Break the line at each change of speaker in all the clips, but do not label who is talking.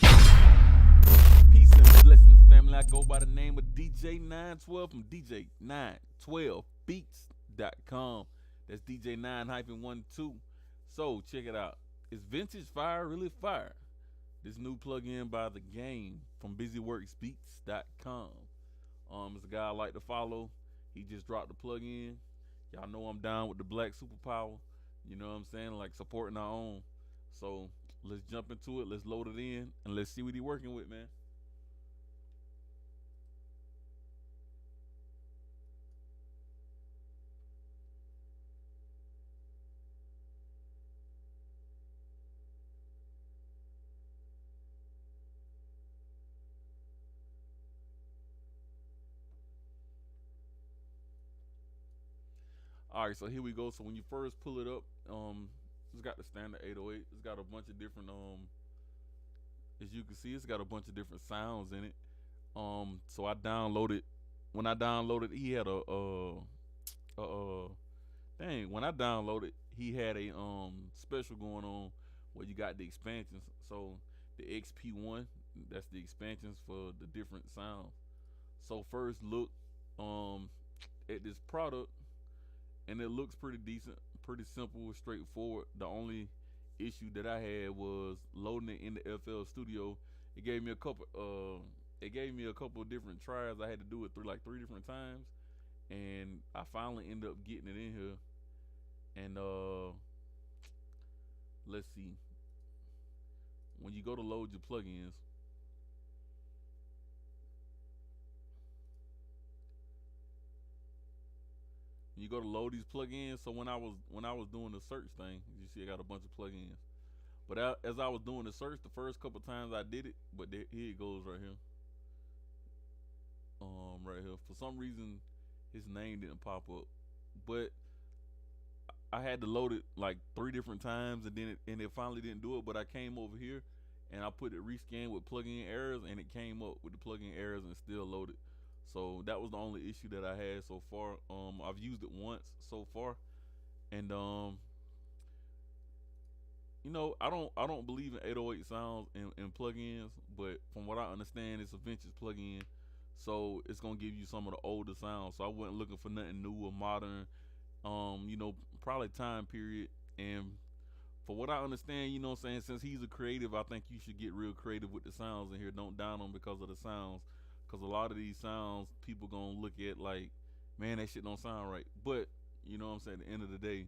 Peace and blessings, family. I go by the name of DJ 912 from DJ912Beats.com. That's DJ9-12. So check it out. Is vintage fire really fire? This new plugin by the game from BusyWorksBeats.com. It's a guy I like to follow. He just dropped the plugin. Y'all know I'm down with the black superpower. You know what I'm saying? Like supporting our own. So let's jump into it. Let's load it in and let's see what he working with, man. All right, so here we go. So when you first pull it up, it's got the standard 808. It's got a bunch of different as you can see, it's got a bunch of different sounds in it. So I downloaded. When I downloaded, he had a dang. When I downloaded, he had a special going on where you got the expansions. So the XP1, that's the expansions for the different sounds. So first look um at this product, and it looks pretty decent, pretty simple, straightforward. The only issue that I had was loading it in the FL Studio. It gave me a couple. It gave me a couple of different tries. I had to do it through like three different times, and I finally ended up getting it in here. And let's see. When you go to load your plugins, you go to load these plugins. So when I was doing the search thing, you see I got a bunch of plugins. But as I was doing the search, the first couple times I did it, but here it goes right here. Right here. For some reason, his name didn't pop up, but I had to load it like three different times, and then it finally didn't do it. But I came over here, and I put it rescan with plugin errors, and it came up with the plugin errors and still loaded. So that was the only issue that I had so far. I've used it once so far, and I don't believe in 808 sounds and plugins, but from what I understand, it's a vintage plugin, so it's gonna give you some of the older sounds. So I wasn't looking for nothing new or modern. Probably time period. And for what I understand, what I'm saying, since he's a creative, I think you should get real creative with the sounds in here. Don't down them because of the sounds, because a lot of these sounds people gonna look at like, man, that shit don't sound right. But you know what I'm saying. At the end of the day,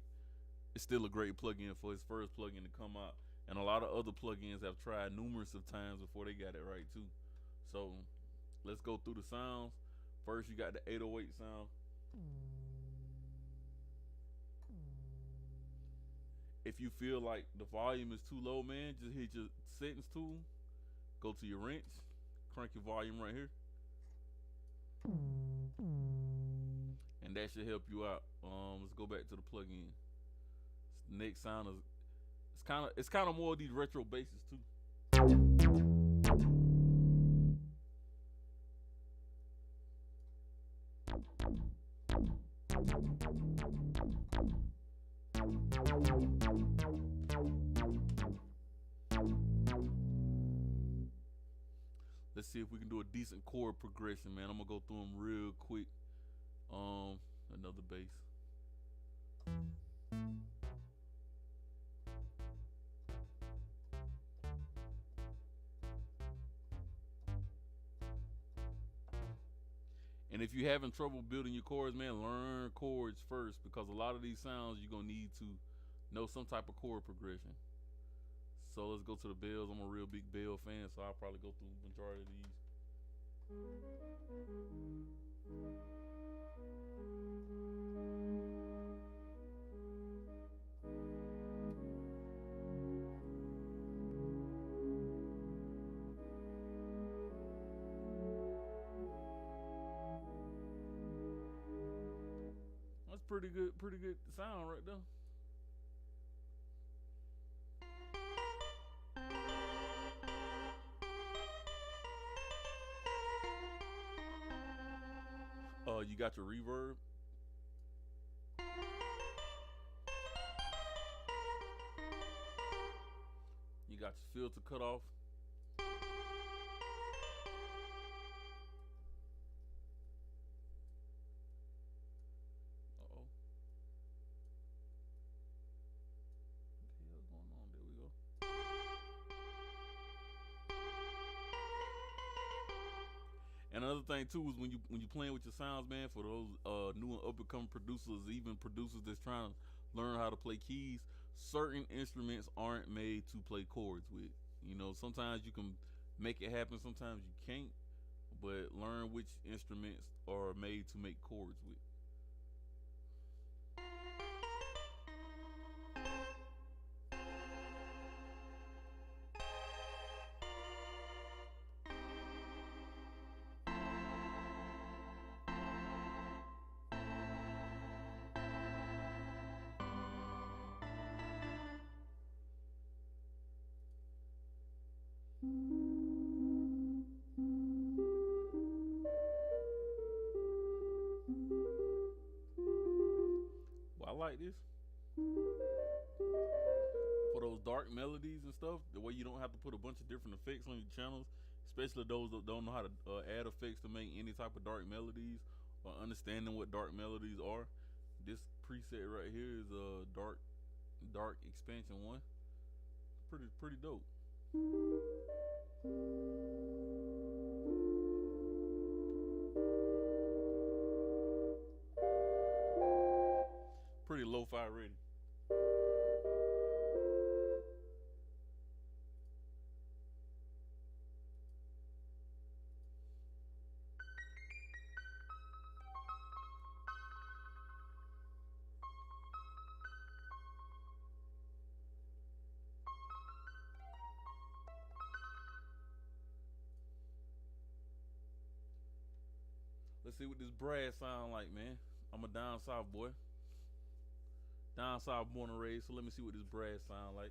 it's still a great plugin for his first plugin to come out. And a lot of other plugins have tried numerous of times before they got it right too. So let's go through the sounds. First, you got the 808 sound. If you feel like the volume is too low, man, just hit your settings tool, go to your wrench, crank your volume right here, and that should help you out. Let's go back to the plugin. Next sound is it's kind of more of these retro basses too. Let's see if we can do a decent chord progression, man. I'm gonna go through them real quick. Another bass. And if you're having trouble building your chords, man, learn chords first because a lot of these sounds you're gonna need to know some type of chord progression. So let's go to the bells. I'm a real big bell fan, so I'll probably go through the majority of these. That's pretty good sound right there. You got your reverb. You got your filter cut off. And another thing too is when you playing with your sounds, man. For those new and up and coming producers, even producers that's trying to learn how to play keys, certain instruments aren't made to play chords with. You know, sometimes you can make it happen, sometimes you can't. But learn which instruments are made to make chords with. Well, I like this for those dark melodies and stuff. The way you don't have to put a bunch of different effects on your channels, especially those that don't know how to add effects to make any type of dark melodies or understanding what dark melodies are. This preset right here is a dark expansion one. Pretty dope. Pretty lo-fi ready. Let's see what this brass sound like, man. I'm a down south boy. Down south born and raised, so let me see what this brass sound like.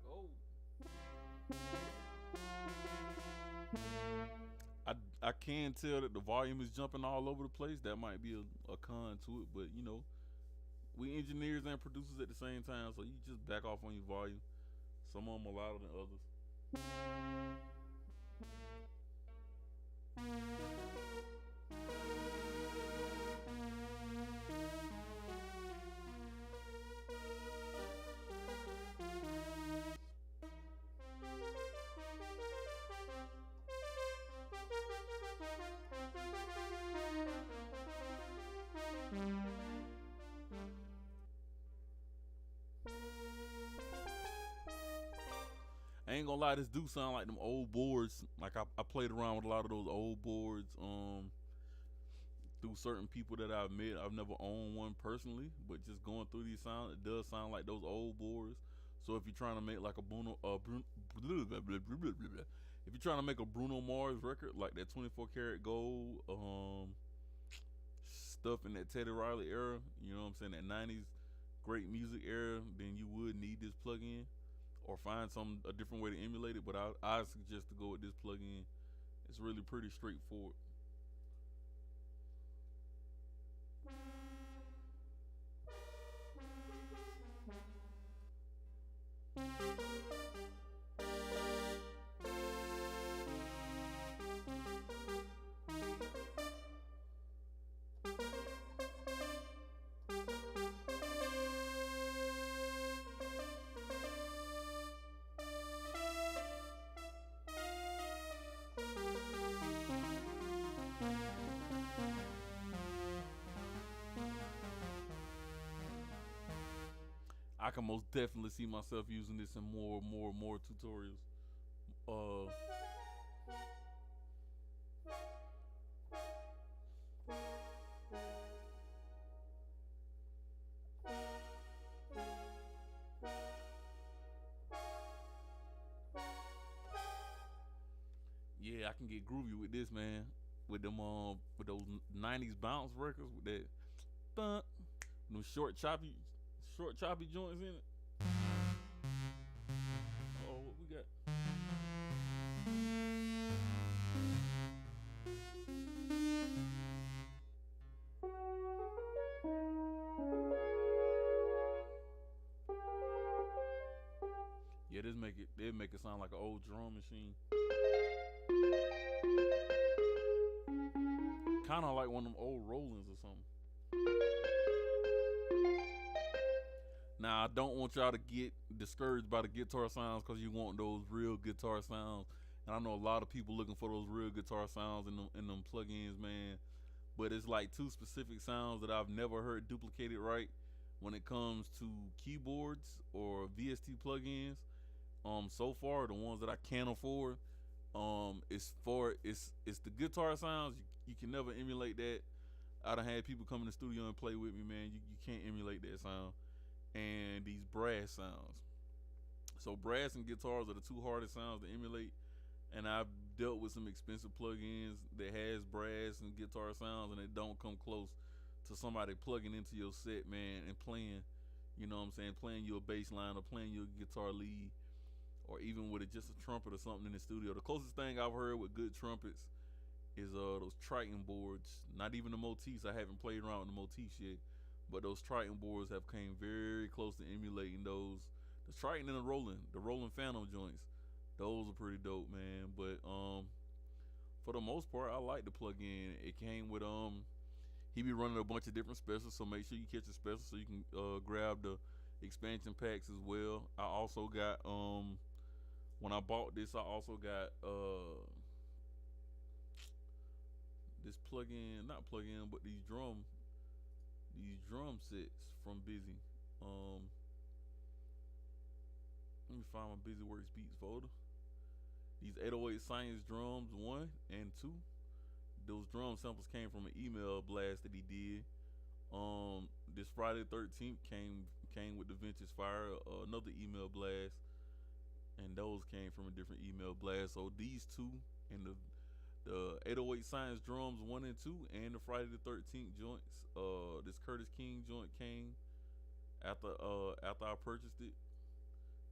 Oh. I can tell that the volume is jumping all over the place. That might be a con to it, but you know, we engineers and producers at the same time, so you just back off on your volume. Some of them are louder than others. I ain't gonna lie, this do sound like them old boards. Like I played around with a lot of those old boards. Through certain people that I've met. I've never owned one personally, but just going through these sounds, it does sound like those old boards. So if you're trying to make like a if you're trying to make a Bruno Mars record like that 24 karat gold, stuff in that Teddy Riley era, you know what I'm saying, that 90s great music era, then you would need this plug-in or find a different way to emulate it. But I suggest to go with this plug-in. It's really pretty straightforward. I can most definitely see myself using this in more tutorials. Uh, yeah, I can get groovy with this, man. With with those '90s bounce records with that, thunk, them short choppy joints in it. Oh, what we got? They'd make it sound like an old drum machine. Kind of like one of them old Rollins or something. Now I don't want y'all to get discouraged by the guitar sounds because you want those real guitar sounds. And I know a lot of people looking for those real guitar sounds in them plugins, man. But it's like two specific sounds that I've never heard duplicated right when it comes to keyboards or VST plugins. So far the ones that I can't afford, it's the guitar sounds. You can never emulate that. I done had people come in the studio and play with me, man. You can't emulate that sound. And these brass sounds. So brass and guitars are the two hardest sounds to emulate. And I've dealt with some expensive plugins that has brass and guitar sounds, and it don't come close to somebody plugging into your set, man, and playing. You know what I'm saying? Playing your bass line or playing your guitar lead, or even with it just a trumpet or something in the studio. The closest thing I've heard with good trumpets is those Triton boards. Not even the motifs. I haven't played around with the motifs yet, but those Triton boards have came very close to emulating those. The Triton and the Roland Phantom joints. Those are pretty dope, man. But for the most part, I like the plug-in. It came with he be running a bunch of different specials, so make sure you catch the special so you can grab the expansion packs as well. I also got when I bought this, I also got this plug-in, not plug-in, but these drum sets from Busy. Let me find my Busy Works Beats folder. These 808 Science drums 1 and 2. Those drum samples came from an email blast that he did. This Friday the 13th came with the Vintage Fire, another email blast, and those came from a different email blast. So these two and the 808 Science drums 1 and 2 and the Friday the 13th joints. This Curtis King joint came after I purchased it.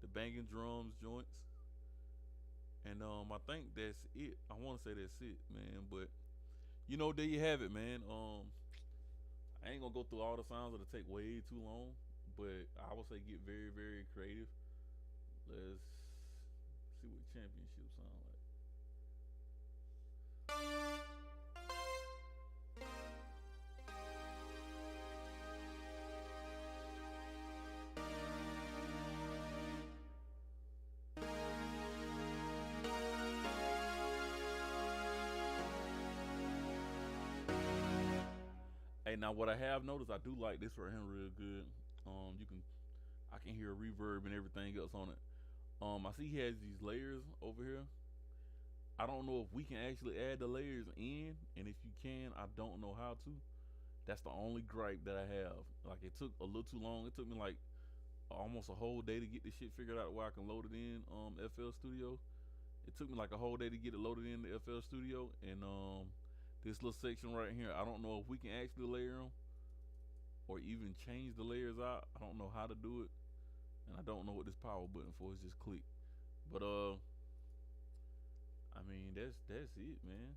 The Banging Drums joints. And I think that's it. I want to say that's it, man. But there you have it, man. I ain't gonna go through all the sounds. It'll take way too long. But I would say get very, very creative. Let's see what championship sound like. Hey, now what I have noticed, I do like this right here real good. I can hear reverb and everything else on it. I see he has these layers over here. I don't know if we can actually add the layers in, and if you can, I don't know how to. That's the only gripe that I have. Like it took a little too long. It took me like almost a whole day to get this shit figured out where I can load it in FL Studio. It took me like a whole day to get it loaded in the FL Studio, and this little section right here, I don't know if we can actually layer them or even change the layers out. I don't know how to do it, and I don't know what this power button for. It's just click. But I mean that's it, man.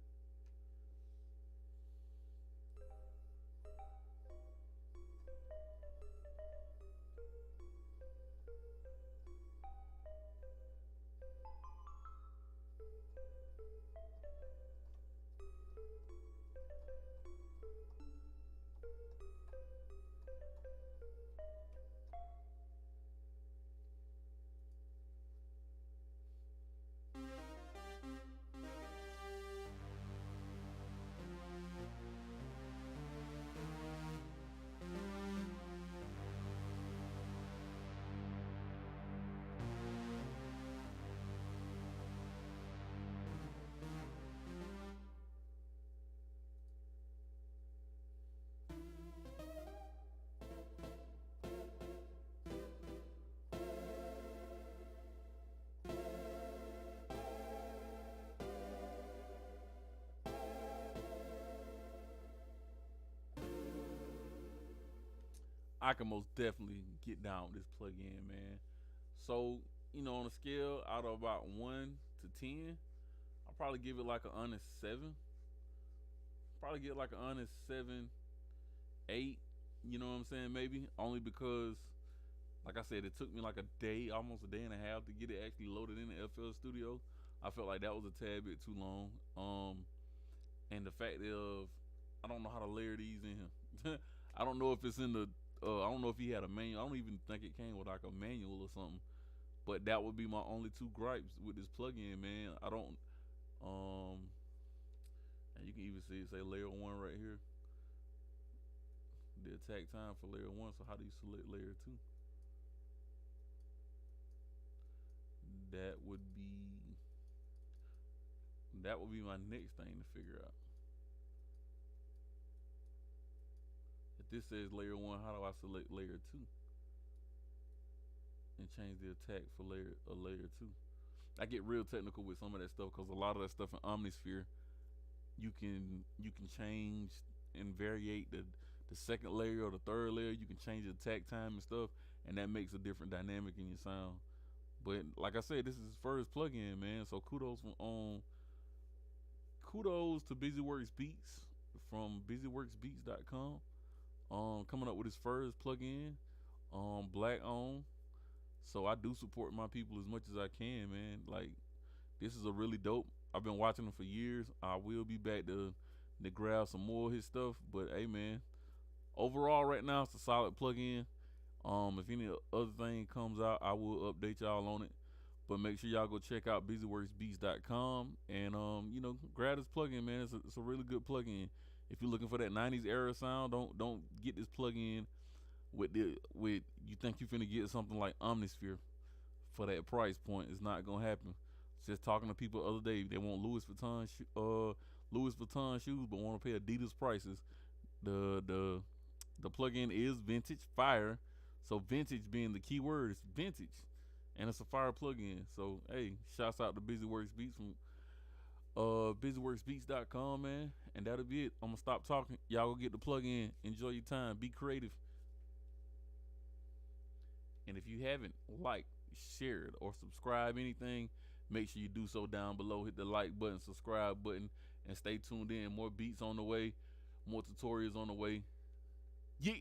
I can most definitely get down with this plug-in, man. So, on a scale out of about 1 to 10, I'll probably give it like an honest 7. Probably get like an honest 7, 8. You know what I'm saying? Maybe only because Like I said, it took me like a day, almost a day and a half to get it actually loaded in the FL Studio. I felt like that was a tad bit too long. And the fact of I don't know how to layer these in here. I don't know if it's in the. I don't know if he had a manual. I don't even think it came with like a manual or something. But that would be my only two gripes with this plugin, man. I don't. Um, and you can even see it say layer one right here. The attack time for layer one. So how do you select layer two? That would be that would be my next thing to figure out. If this says layer one, how do I select layer two and change the attack for layer two? I get real technical with some of that stuff because a lot of that stuff in Omnisphere you can change and variate the second layer or the third layer. You can change the attack time and stuff, and that makes a different dynamic in your sound. But like I said, this is his first plugin, man. So kudos to BusyWorks Beats from busyworksbeats.com. Coming up with his first plugin, black owned. So I do support my people as much as I can, man. Like this is a really dope. I've been watching him for years. I will be back to grab some more of his stuff. But hey, man, overall right now it's a solid plugin. If any other thing comes out, I will update y'all on it. But make sure y'all go check out busyworksbeats.com and grab this plugin, man. It's a really good plugin. If you're looking for that 90s era sound, don't get this plugin with you think you're finna get something like Omnisphere for that price point. It's not gonna happen. Just talking to people the other day, they want Louis Vuitton shoes, but want to pay Adidas prices. The plugin is vintage fire, so vintage being the key word, it's vintage, and it's a fire plugin. So hey, shouts out to BusyWorks Beats from busyworksbeats.com, man, and that'll be it. I'm gonna stop talking. Y'all go get the plugin. Enjoy your time. Be creative. And if you haven't liked, shared, or subscribed anything, make sure you do so down below. Hit the like button, subscribe button, and stay tuned in. More beats on the way, more tutorials on the way. Yeah.